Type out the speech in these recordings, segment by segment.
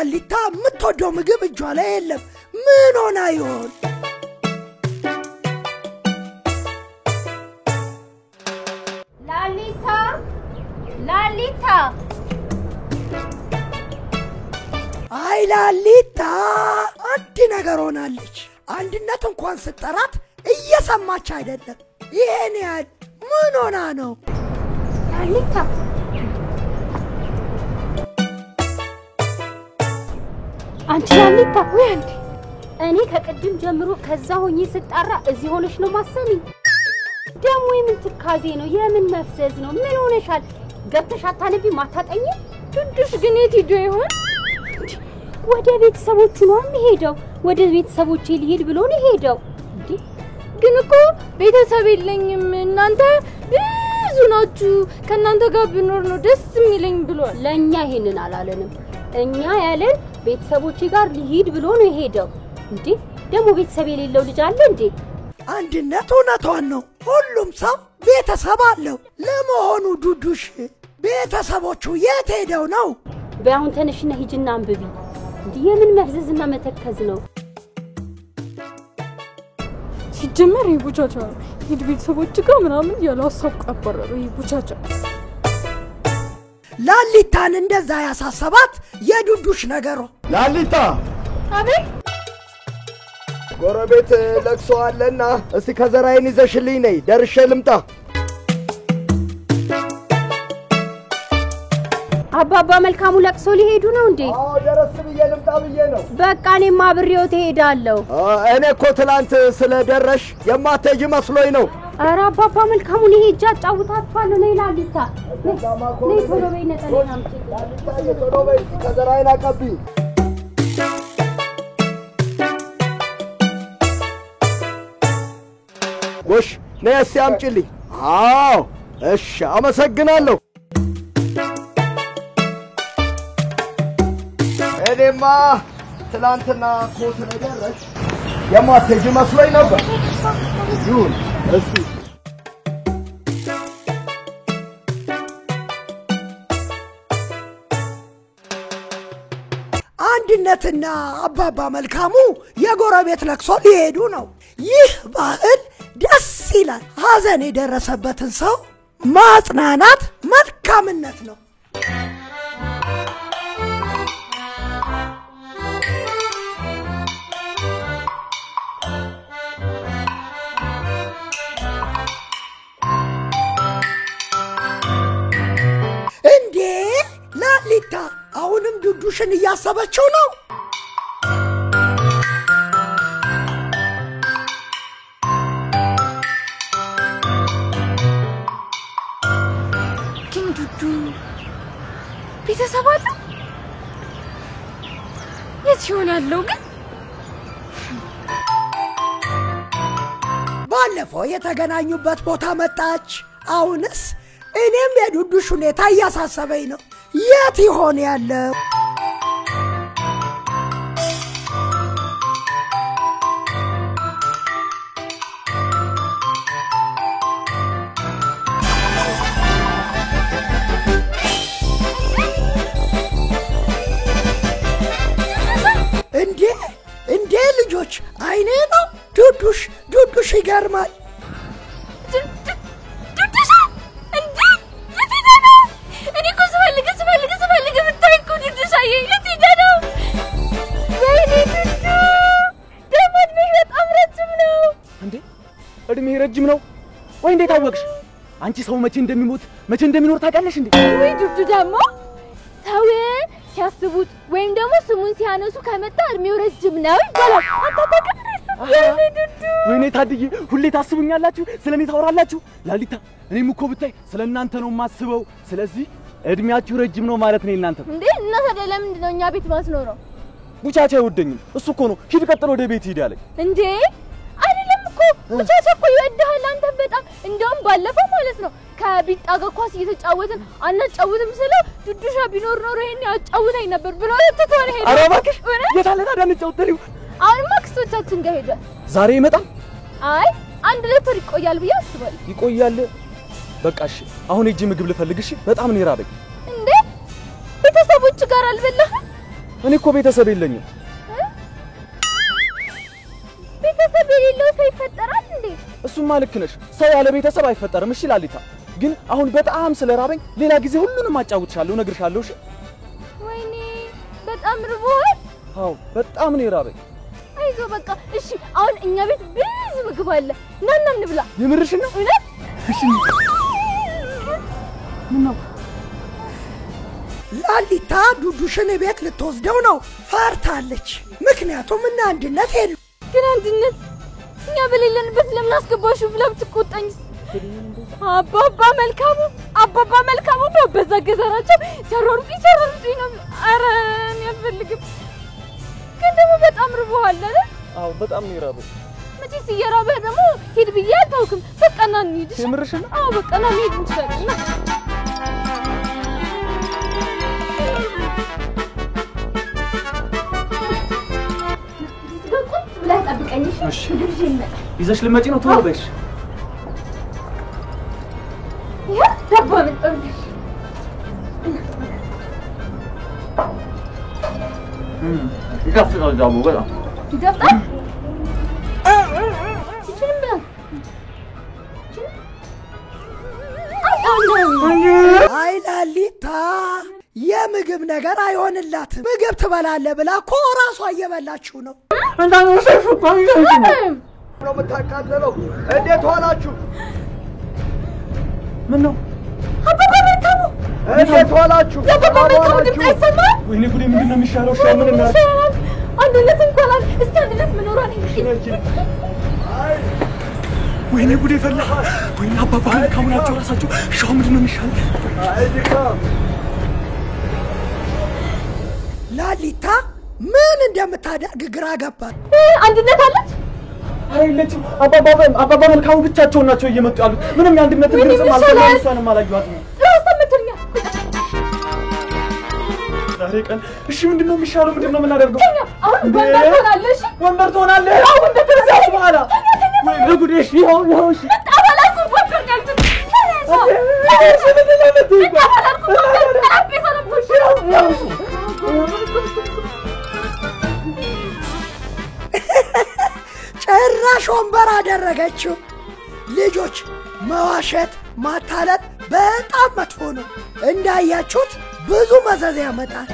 ላሊታ የምትወደው ምግብ እጇ ላይ የለም ምን ሆና ይሆን ላሊታ አይ ላሊታ አንድ ነገር ሆናለች አንድነት እንኳን ስትጠራት እየሰማች አይደለም ይሄን ያህል ምን ሆና ነው ላሊታ አንቺ ላሊታ ወንድ እኔ ከቀድም ጀምሮ ከዛ ሆኜ ስጣራ እዚህ ሆነሽ ነው ማሰሚ ደሞ የምን ትካዜ ነው የምን መፍዘዝ ነው ምን ሆነሻል ገብተሽ አታነቢ ማታጠኝ ትንሽ ግን የት ሄዶ ይሆን ወደ ቤተሰቦቹ ነው የሚሄደው ወደ ቤተሰቦቼ ሊሄድ ብሎ ነው ሄደው እንዴ ግን እኮ ቤተሰብ የለኝም እናንተ ብዙ ናችሁ ከናንተ ጋር ብኖር ነው ደስ የሚለኝ ብሏል ለኛ ይሄንን አላለንም እኛ ያለን ቤተሰቦቼ ጋር ሊሄድ ብሎ ነው ሄደው እንዴ ደሞ ቤተሰብ የሌለው ልጅ አለ እንዴ አንድነት እውነቷን ነው ሁሉም ሰው ቤተሰብ አለው ለመሆኑ ዱዱሽ ቤተሰቦቹ የት ሄደው ነው በአሁን ተነሽና ሂጅና አንብቢ እንዴ የምን መፍዘዝና መተከዝ ነው ሲጀመር ይቡቻቻ ሂድ ቤተሰቦች ጋር ምናምን ያላሰብ ቀበረሩ ይቡቻቻ ላሊታን እንደዛ ያሳሰባት የዱዱሽ ነገሩ ላሊታ አቤት ጎረቤት ለቅሶ አለና እስቲ ከዘራይን ይዘሽልኝ ነይ ደርሼ ልምጣ አባባ መልካሙ ለቅሶ ሊሄዱ ነው እንዴ አዎ ደረስ ብዬ ልምጣ ብዬ ነው በቃ እኔም አብሬው ትሄዳለሁ እኔ እኮ ትላንት ስለደረሽ የማትሄጂ መስሎኝ ነው ኧረ አባባ መልካሙ እኔ ሄጄ አጫውታችኋለሁ ነይ ላሊታ ነይ ቶሎ በይ ነጠላዬን አምጪ ላሊታ ቶሎ በይ ከዘራይን አቀብኝ ጎሽ ነይ እስቲ አምጪልኝ አዎ እሺ አመሰግናለሁ እኔማ ትላንትና እኮ ስለደረሽ የማትሄጂ መስሎኝ ነበር ይሁን እስቲ አንድነትና አባባ መልካሙ የጎረቤት ለቅሶ ሊሄዱ ነው ይህ ባህል ደስ ይላል ሐዘን የደረሰበትን ሰው ማጽናናት መልካምነት ነው እንዴ ላሊታ አሁንም ዱዱሽን እያሰበችው ነው ግን ዱዱ ቤተሰብ አለ የት ይሆናለው ግን ባለፈው የተገናኙበት ቦታ መጣች አሁንስ እኔም የዱዱሽ ሁኔታ እያሳሰበኝ ነው የት ይሆን ያለው እንዴ ልጆች አይኔ ነው ዱዱሽ ይገርማል ዱዱሽ እንዴ የት ነው እኔ እኮ ስፈልግ ብታይኩ ዱዱሽ የት ነው ወይኔ ዱዱ ደግሞ እድሜሽ በጣም ረጅም ነው እንዴ እድሜ ረጅም ነው ወይ እንዴት አወቅሽ አንቺ ሰው መቼ እንደሚሞት መቼ እንደሚኖር ታውቂያለሽ እንዴ ወይ ዱዱ ደግሞ ሰው ሲያስቡት ወይም ደግሞ ስሙን ሲያነሱ ከመጣ እድሜው ረጅም ነው ይባላል አታውቅም ወይኔ ታድዬ ሁሌ ታስቡኛላችሁ ስለኔ ታወራላችሁ ላሊታ እኔም እኮ ብታይ ስለናንተ ነው ማስበው ስለዚህ እድሜያችሁ ረጅም ነው ማለት ነው እናንተ እንዴ እና ታዲያ ለምንድን ነው እኛ ቤት ማስኖረው ቡቻቻ ይወደኝም እሱ እኮ ነው ሂድ ቀጥሎ ወደ ቤት ሂድ ያለኝ እንዴ አይደለም እኮ ቡቻቻ እኮ ይወድሃል አንተ በጣም እንደውም ባለፈው ማለት ነው ከቢጣ ጋር ኳስ እየተጫወትን አናጫውትም ስለው ዱዱሻ ቢኖር ኖሮ ይሄን ያጫውተኝ ነበር ብሎ ተተወለ ሄደ ኧረ እባክሽ የታለ ታዲያ እንጫወተሪው አሁን ማክስቶቻችን ጋር ሄደ ዛሬ ይመጣል አይ አንድ ለተር ይቆያል ብዬ አስባለሁ ይቆያል በቃ እሺ አሁን እጂ ምግብ ልፈልግሽ በጣም ነው ይራበኝ እንዴ ቤተሰቦች ጋር አልበላህ እኔ እኮ ቤተሰብ የለኝም። ቤተሰብ የሌለው ሰው ይፈጠራል እንዴ? እሱማ ልክ ነሽ። ሰው ያለ ቤተሰብ አይፈጠርም። እሺ ላሊታ፣ ግን አሁን በጣም ስለራበኝ ሌላ ጊዜ ሁሉንም አጫውትሻለሁ፣ እነግርሻለሁ። እሺ? ወይኔ በጣም ርቦሃል? አዎ በጣም ነው የራበኝ። አይዞህ በቃ እሺ። አሁን እኛ ቤት ብዙ ምግብ አለ፣ ና እንብላ። የምርሽን ነው? እውነት? እሺ። ምን ነው ላሊታ ዱዱሽን ቤት ልትወስደው ነው። ፈርታለች። ምክንያቱም እና አንድነት የሉ። ግን አንድነት እኛ በሌለንበት ለምን አስገባሽው ብላ ብትቆጣኝስ? አባባ መልካሙ በዛ ገዘራቸው ሲያሯሩጡኝ ነው። ኧረ እኔ አልፈልግም። ግን ደግሞ በጣም ርቦሃል አይደል? አዎ በጣም ነው የራበኝ። መቼስ እየራበህ ደግሞ ሂድ ብዬ አልተውክም። በቃ ና እንሂድ። የምርሽን ነው? አዎ በቃ ና እንሂድ እንችላለን። እሺ ይዘሽ ልመጪ ነው? ቶሎ በይሽ። ያ ዳቦ አመጣሁልሽ። ይጣፍጣል ዳቦ በጣም ይጣፍጣል። ይችላል ብላ አይ ላሊታ የምግብ ነገር አይሆንላትም። ምግብ ትበላለህ ብላ እኮ ራሷ እየበላችሁ ነው። እንዳው ሰይፉ ቆይ ነው የምታቃጥለው። እንዴት ዋላችሁ? ምን ነው አባባ መልካሙ እንዴት ዋላችሁ? አባባ መልካሙ ድምፅ አይሰማም? ወይኔ ጉዴ! ምንድን ነው የሚሻለው? ሻው ምን እናድርግ? አንድነት እንኳን እስቲ አንድነት መኖሯን ወይኔ ጉዴ ፈላ! ወይኔ አባባ መልካሙ ናቸው ራሳቸው። ሻው ምንድን ነው የሚሻለው? ላሊታ ምን እንደምታደርግ ግራ ገባት። አንድነት አለች? አይለችም። አባባ መልካሙ ብቻቸውን ናቸው እየመጡ ያሉት። ምንም የአንድነት ድምፅም አልሰማሁም። እሷንም አላየኋትም። ራስምትኛ ዛሬ ቀን እሺ፣ ምንድነው የሚሻለው? ምንድነው የምናደርገው? አሁን ወንበር ትሆናለሽ። ወንበር ትሆናለህ? አሁን እንደተረሳሽ በኋላ ወይ ለጉዴ! እሺ ይኸው እሺ ተባላኩ ወንበር ያልኩት ጭራሽ ወንበር አደረገችው። ልጆች መዋሸት፣ ማታለል በጣም መጥፎ ነው። እንዳያችሁት ብዙ መዘዝ ያመጣል።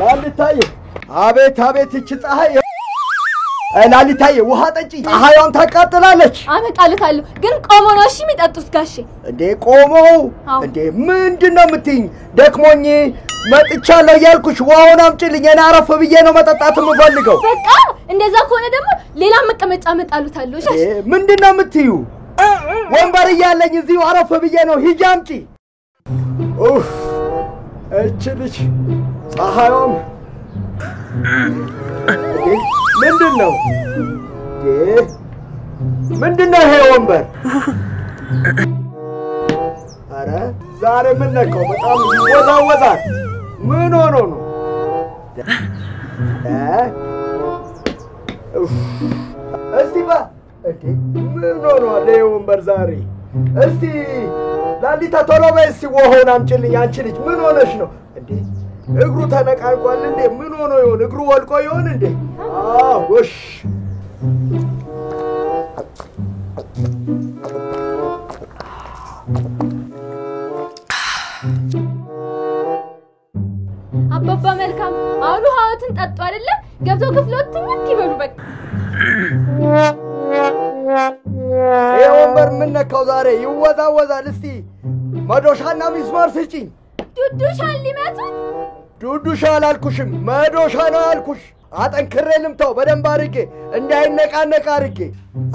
ላሊታዬ አቤት አቤት! እቺ ፀሐይ ላሊታዬ ውሃ ጠጪ። ፀሐይዋን ታቃጥላለች። አመጣልታለሁ። ግን ቆሞ ነው እሺ የሚጠጡት ጋሼ? እንዴ ቆሞ እንዴ? ምንድነው የምትይኝ? ደክሞኝ መጥቻለሁ እያልኩሽ ውሃውን አምጪልኝ። እኔ አረፍ ብዬ ነው መጠጣት የምፈልገው። በቃ እንደዛ ከሆነ ደግሞ ሌላ መቀመጫ አመጣልታለሁ። እሺ ምንድነው የምትዩ? ወንበር እያለኝ እዚሁ አረፍ ብዬ ነው። ሂጂ አምጪ። ኡፍ እቺ ልጅ ፀሐይዋም ምንድነው? ምንድነው ይሄ ወንበር? አረ ዛሬ ምን ነካው? በጣም ይወዛወዛል። ምን ሆኖ ነው? እስቲ ምን ሆኖ ይሄ ወንበር ዛሬ? እስቲ ላሊታ ቶሎ በይ እስቲ ውሃውን አምጪልኝ። አንቺ ልጅ ምን ሆነሽ ነው እንዴ? እግሩ ተነቃንቋል እንዴ? ምን ሆኖ ይሆን? እግሩ ወልቆ ይሆን እንዴ? ወሽ አባባ መልካም አሁን ውሃዎትን ጠጡ አይደለ? ገብተው ክፍሎት ትንሽ ይበሉ በቃ። ይሄ ወንበር ምን ነካው ዛሬ? ይወዛወዛል። እስቲ መዶሻና ሚስማር ስጪኝ። ዱዱሻን ሊመቱት? ዱዱሻ አላልኩሽም፣ መዶሻ ነው ያልኩሽ። አጠንክሬ ልምታው በደንብ አድርጌ እንዳይነቃነቅ አድርጌ።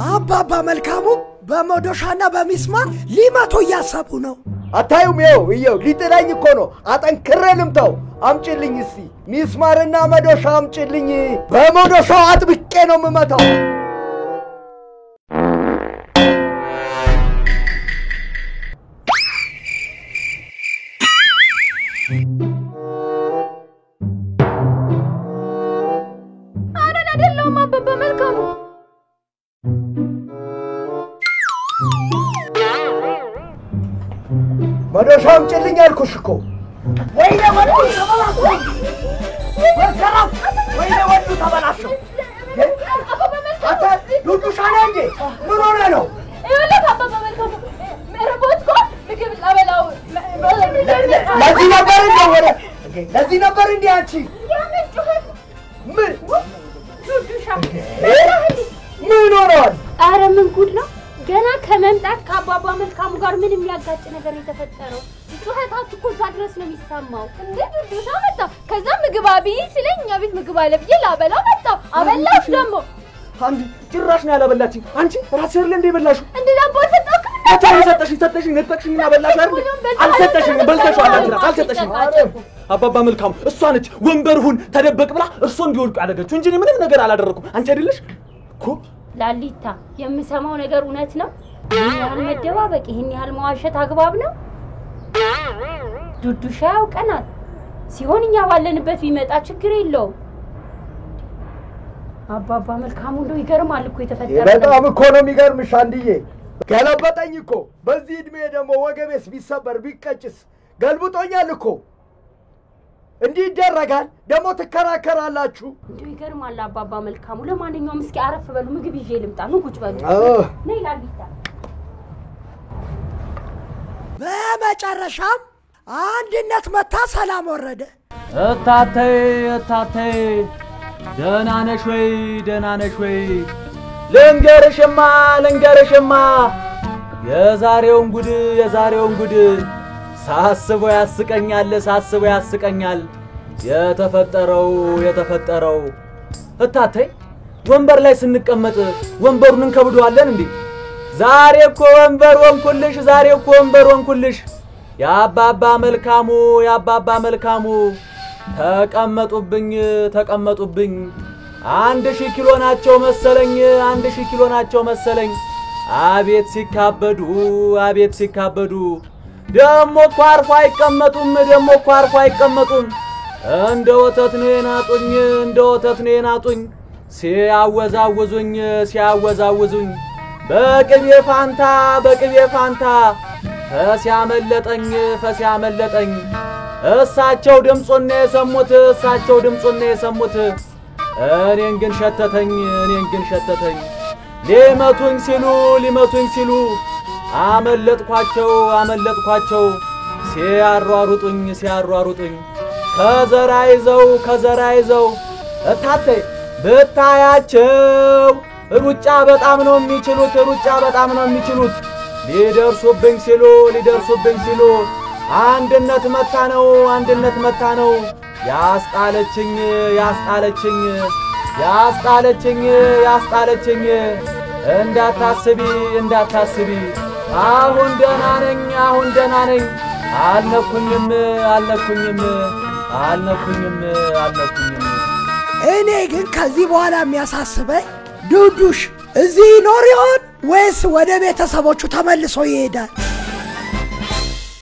አባባ መልካሙ በመዶሻና በሚስማር ሊመቱ እያሰቡ ነው። አታዩም? ይኸው ሊጥለኝ እኮ ነው። አጠንክሬ ልምታው። አምጪልኝ እስቲ ሚስማርና መዶሻ አምጪልኝ። በመዶሻው አጥብቄ ነው የምመታው። መዶሻ አምጪልኝ አልኩሽ እኮ። ወይኔ ወንዱ ተበላሸው! ወንከራፍ! ወይኔ ወንዱ ተበላሸው! አንተ ዱዱሻ ነህ እንዴ? ምን ሆነህ ነው? ይኸውልህ አባባ መልካሙ ርቦት እኮ ምግብ ላበላው ለዚህ ነበር እንዴ ወደ ለዚህ ነበር እንዴ አንቺ? ያምን ጩኸት ምን ዱዱሻ ምን ሆነዋል? ኧረ ምን ጉድ ነው! ገና ከመምጣት ከአባባ መልካሙ ጋር ምን የሚያጋጭ ነገር የተፈጠረው? ጩኸታችሁ እኮ እዛ ድረስ ነው የሚሰማው። እንዴ ዱዱሻ መጣ። ከዛ ምግብ አብይ ሲለኝ እኛ ቤት ምግብ አለ ብዬ ላበላ መጣ። አበላሽ ደግሞ አንቺ ጭራሽ ነው ያላበላችኝ። አንቺ ራስሽ አይደል እንደ በላሽው? እንዴ ዳቦ ተጣጣክ ሰጠሽኝ ነጠቅሽኝና በላሽ አይደል? አልሰጠሽኝም። በልተሽዋል። አልሰጠሽኝም። አባባ መልካሙ እሷ ነች ወንበርሁን ተደበቅ ብላ እርሶ እንዲወድቁ ያደረገችው እንጂ ምንም ነገር አላደረኩም። አንቺ አይደለሽ እኮ ላሊታ። የምሰማው ነገር እውነት ነው? ይህን ያህል መደባበቅ፣ ይህን ያህል መዋሸት አግባብ ነው? ዱዱሻ ያውቀናል ሲሆን እኛ ባለንበት ቢመጣ ችግር የለውም። አባባ መልካሙ እንደው ይገርማል እኮ የተፈጠረው። በጣም እኮ ነው የሚገርምሽ አንድዬ። ገለበጠኝ እኮ። በዚህ እድሜ ደግሞ ወገቤስ ቢሰበር ቢቀጭስ ገልብጦኛል እኮ። እንዲህ ይደረጋል? ደግሞ ትከራከራላችሁ? እንደው ይገርማል አባባ መልካሙ። ለማንኛውም እስኪ አረፍ በሉ፣ ምግብ ይዤ ልምጣ። ኑ ቁጭ በሉ። ነይ ላሊታ። በመጨረሻም አንድነት መታ ሰላም ወረደ። እታተይ ደህና ነሽ ወይ? ደህና ነሽ ወይ? ልንገርሽማ የዛሬውን ጉድ ሳስበው ያስቀኛል። የተፈጠረው እታተይ ወንበር ላይ ስንቀመጥ ወንበሩን እንከብደዋለን እንዴ? ዛሬ እኮ ወንበር ወንኩልሽ። የአባባ መልካሙ ተቀመጡብኝ 1000 ኪሎ ናቸው መሰለኝ። አቤት ሲካበዱ ደሞ እኮ አርፎ አይቀመጡም። እንደ ወተት ነው የናጡኝ ሲያወዛውዙኝ በቅቤ ፋንታ ፈሲያመለጠኝ እሳቸው ድምጹን ነው የሰሙት። እኔን ግን ሸተተኝ። ሊመቱኝ ሲሉ አመለጥኳቸው ሲያሯሩጡኝ ከዘራ ይዘው እታተይ ብታያቸው ሩጫ በጣም ነው የሚችሉት። ሊደርሱብኝ ሲሉ አንድነት መታ ነው ያስጣለችኝ። እንዳታስቢ አሁን ደህና ነኝ። አልነኩኝም። እኔ ግን ከዚህ በኋላ የሚያሳስበኝ ዱዱሽ እዚህ ይኖር ይሆን ወይስ ወደ ቤተሰቦቹ ተመልሶ ይሄዳል?